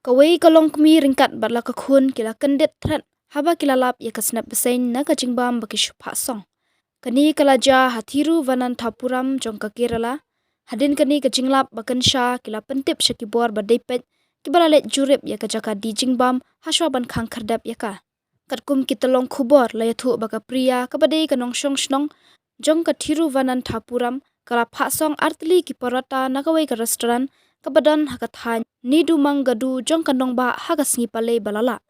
Kawai kalong Kmie ringkat batla ka Khun kila Kyndit Thret haba kila lap ya ka Snieh Bsein na ka Jingbam baki shupha song. Kani kala ja hathiru vanan thapuram jong ka Kerala. Hadin kani ka jinglap bakan sha kila pentip syakibor badepet kibala let jurip ya ka jaka di Jingbam haswa ban khang khardap ya ka. Katkum kitalong khubor la yathu baka priya kabadei ka nongshong shnong jong ka thiru vanan thapuram kala phasong artli ki parata nakawai ka restaurant kabadan hakathan nidu manggadu jong kanong ba hagas ngi pale balala.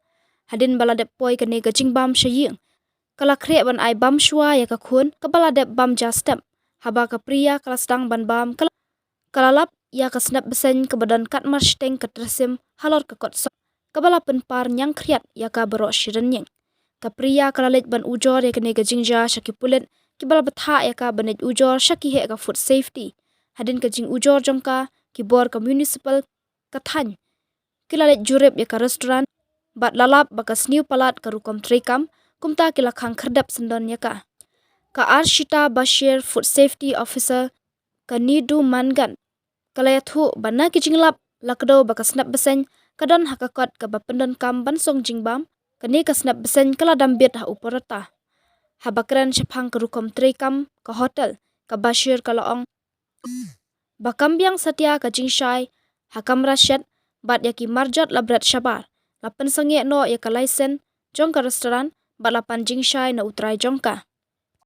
Hadin baladep poi kane ka Jingbam shaying. Kala kre ban ai bam shua ya ka Khun kabala dep bam jastem. Haba ka priya kala sedang ban bam kala lap ya ka Snieh Bsein kabadan kat marsteng ka tresim halor ka kot so. Kabala penpar nyang kriat ya ka bero shiren nyeng. Ka priya kala let ban ujor ya kane ka jingja shaki pulet kibala betha ya ka banet ujor shaki he ka food safety. Hadin ka jing ujor jong ka kibor ka municipal kathan kila let jurip ya ka restaurant bat lalap baka Snieh palat ka rukom trekam kumta kila khang khardap sendon ya ka Arshita Bashir food safety officer ka nidu mangan kala yathu bana ki jinglap lakdo baka Snieh Bsein kadon hakakot ka bapendon kam bansong Jingbam kani ka Snieh Bsein kala dambit ha uporata habakran shapang ka rukom trekam ka hotel ka Bashir kala ong bakambiang satya ka jingshai hakam rasyat bat yaki marjot labrat shabar lapan sange no ya ka license jong ka restaurant bat lapan jingshai na utrai jong ka